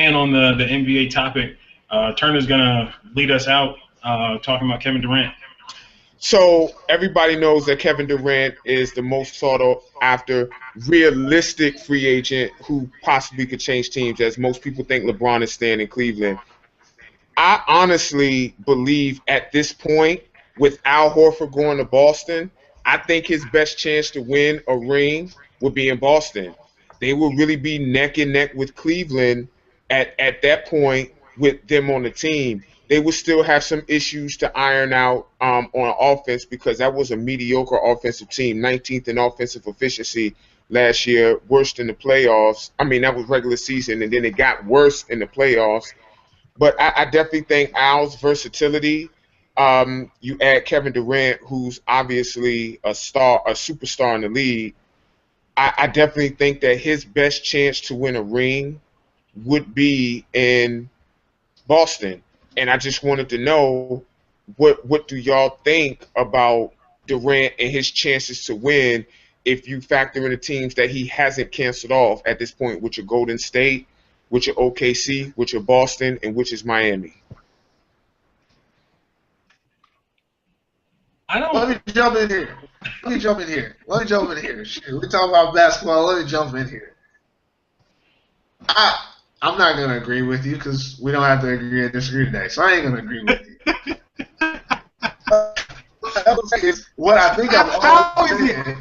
staying on the NBA topic, Turner's gonna lead us out talking about Kevin Durant. So everybody knows that Kevin Durant is the most sought after realistic free agent who possibly could change teams, as most people think LeBron is staying in Cleveland. I honestly believe at this point, with Al Horford going to Boston, I think his best chance to win a ring would be in Boston. They will really be neck and neck with Cleveland at that point with them on the team. They will still have some issues to iron out on offense because that was a mediocre offensive team, 19th in offensive efficiency last year, worst in the playoffs. I mean, that was regular season, and then it got worse in the playoffs. But I definitely think Al's versatility. You add Kevin Durant, who's obviously a superstar in the league. I definitely think that his best chance to win a ring would be in Boston. And I just wanted to know what do y'all think about Durant and his chances to win if you factor in the teams that he hasn't canceled off at this point, which are Golden State, which are OKC, which are Boston, and which is Miami. Let me jump in here. Shoot, we talk about basketball. Let me jump in here. I'm not going to agree with you because we don't have to agree or disagree today. So I ain't going to agree with you. What I think How is it?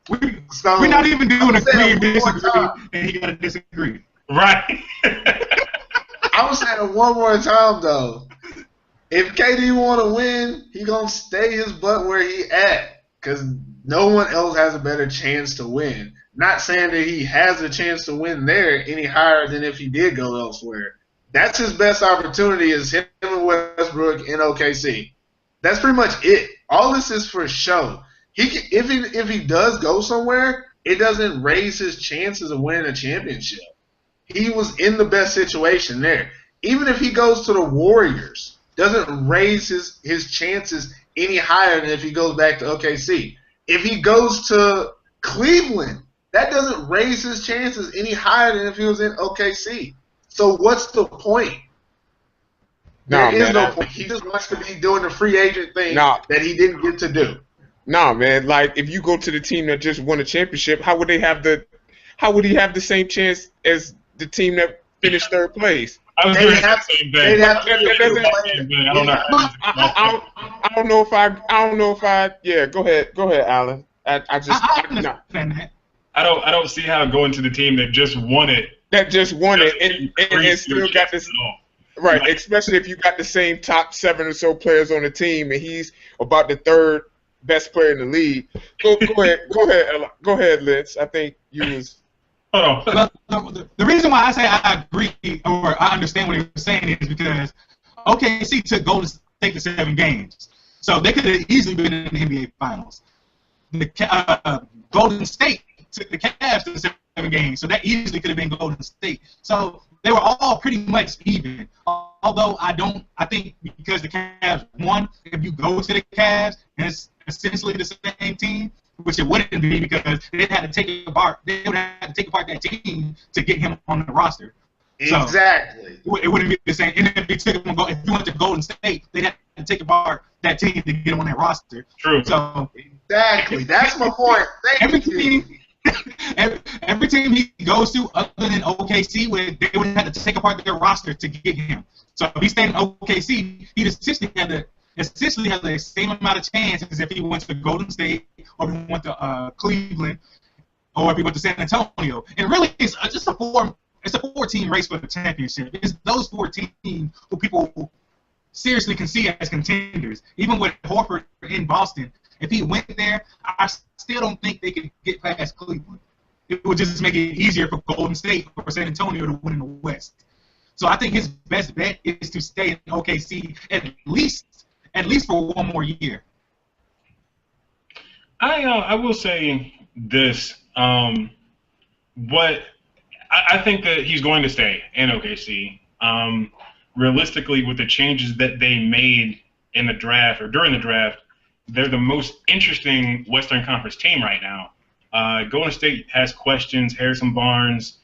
We're not even doing agree and disagree, and he got to disagree. Right. I'm saying it one more time, though. If KD want to win, he going to stay his butt where he at because no one else has a better chance to win. Not saying that he has a chance to win there any higher than if he did go elsewhere. That's his best opportunity is him and Westbrook in OKC. That's pretty much it. All this is for show. If he does go somewhere, it doesn't raise his chances of winning a championship. He was in the best situation there. Even if he goes to the Warriors, doesn't raise his chances any higher than if he goes back to OKC. If he goes to Cleveland, that doesn't raise his chances any higher than if he was in OKC. So what's the point? There is no point. He just wants to be doing the free agent thing that he didn't get to do. Nah, man. Like if you go to the team that just won a championship, how would he have the same chance as the team that finished third place? I was doing the same thing. I don't know if I. Yeah, go ahead, Alan. I understand that. I don't see how going to the team that just won it. And still got this. Right, especially if you got the same top 7 or so players on the team, and he's about the third best player in the league. Go ahead, Liz. I think you was. Hold on. The reason why I say I agree or I understand what he was saying is because OKC took Golden State to 7 games, so they could have easily been in the NBA Finals. The Golden State took the Cavs to 7 games, so that easily could have been Golden State. So they were all pretty much even. Although I think because the Cavs won, if you go to the Cavs and it's essentially the same team, which it wouldn't be because they had to take apart. They would have to take apart that team to get him on the roster. Exactly. So it wouldn't be the same. And if you went to Golden State, they'd have to take apart that team to get him on that roster. True. So exactly. That's my point. Every team he goes to, other than OKC, they would have to take apart their roster to get him. So if he stayed in OKC, he'd essentially have the same amount of chances if he went to Golden State or if he went to Cleveland or if he went to San Antonio. And really, it's just a 4-team race for the championship. It's those 4 teams who people seriously can see as contenders. Even with Horford in Boston, if he went there, I still don't think they could get past Cleveland. It would just make it easier for Golden State or for San Antonio to win in the West. So I think his best bet is to stay in OKC at least for 1 more year. I will say this. I think that he's going to stay in OKC. Realistically, with the changes that they made in the draft or during the draft, they're the most interesting Western Conference team right now. Golden State has questions. Harrison Barnes,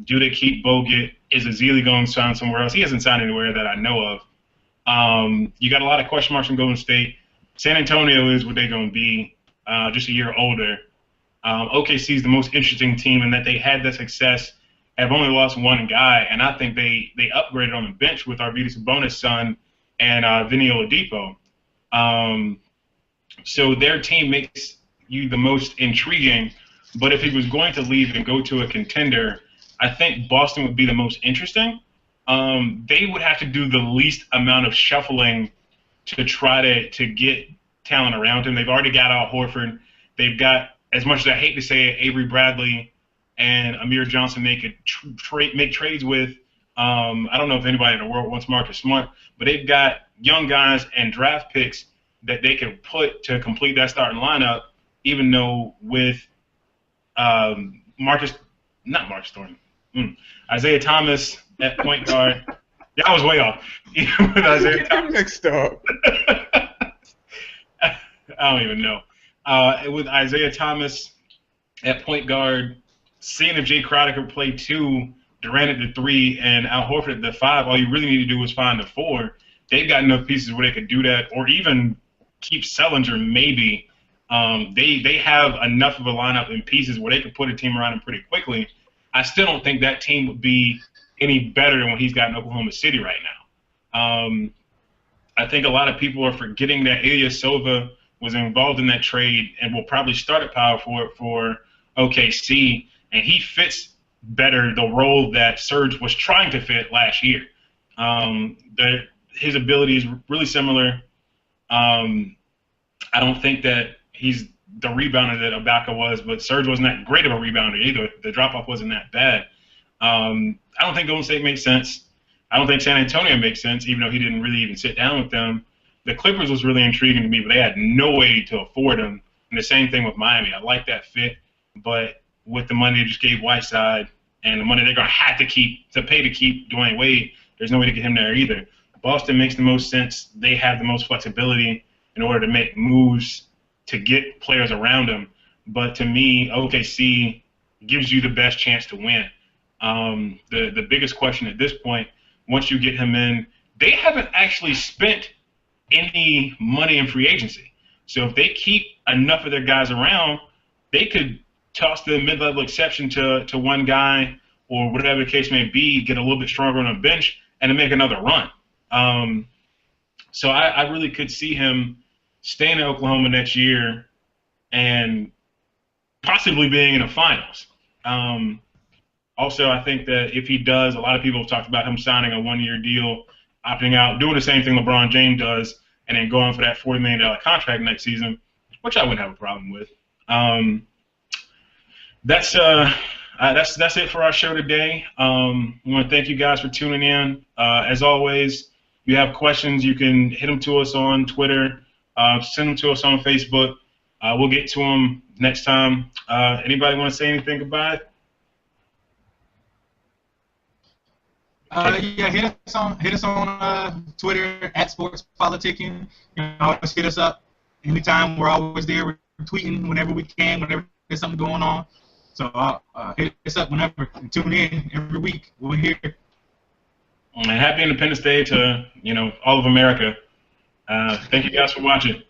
Do they keep Bogut? Is Azili going to sign somewhere else? He hasn't signed anywhere that I know of. You got a lot of question marks from Golden State. San Antonio is what they're going to be, just a year older. OKC is the most interesting team in that they had the success, have only lost one guy, and I think they upgraded on the bench with Arvydas Sabonis' son and Vinny Oladipo. So their team makes you the most intriguing, but if he was going to leave and go to a contender, I think Boston would be the most interesting. They would have to do the least amount of shuffling to try to get talent around him. They've already got Al Horford. They've got, as much as I hate to say it, Avery Bradley and Amir Johnson they could make trades with. I don't know if anybody in the world wants Marcus Smart, but they've got young guys and draft picks that they can put to complete that starting lineup, even though with Isaiah Thomas at point guard. Yeah, I was way off. Even with Isaiah Thomas. Mixed up. I don't even know. With Isaiah Thomas at point guard, seeing if Jay Crowder could play 2, Durant at the 3, and Al Horford at the 5, all you really need to do is find the 4. They've got enough pieces where they could do that, or even keep Sellinger maybe. They have enough of a lineup and pieces where they could put a team around him pretty quickly. I still don't think that team would be any better than what he's got in Oklahoma City right now. I think a lot of people are forgetting that Ilya Silva was involved in that trade and will probably start at power forward for OKC, and he fits better the role that Serge was trying to fit last year. His ability is really similar. I don't think that he's the rebounder that Ibaka was, but Serge wasn't that great of a rebounder either. The drop-off wasn't that bad. I don't think Golden State makes sense. I don't think San Antonio makes sense, even though he didn't really even sit down with them. The Clippers was really intriguing to me, but they had no way to afford him. And the same thing with Miami. I like that fit, but with the money they just gave Whiteside and the money they're going to have to pay to keep Dwayne Wade, there's no way to get him there either. Boston makes the most sense. They have the most flexibility in order to make moves to get players around them. But to me, OKC gives you the best chance to win. The biggest question at this point, once you get him in, they haven't actually spent any money in free agency. So if they keep enough of their guys around, they could toss the mid-level exception to one guy or whatever the case may be, get a little bit stronger on the bench, and then make another run. So I really could see him staying in Oklahoma next year and possibly being in the finals. Also, I think that if he does, a lot of people have talked about him signing a one-year deal, opting out, doing the same thing LeBron James does, and then going for that $40 million contract next season, which I wouldn't have a problem with. That's it for our show today. I want to thank you guys for tuning in. As always, if you have questions, you can hit them to us on Twitter, send them to us on Facebook. We'll get to them next time. Anybody want to say anything about it? Yeah, hit us on Twitter at SportsPoliticking. You know, always hit us up anytime. We're always there. We're tweeting whenever we can, whenever there's something going on. So hit us up whenever. And tune in every week. We're here. And happy Independence Day to all of America. Thank you guys for watching.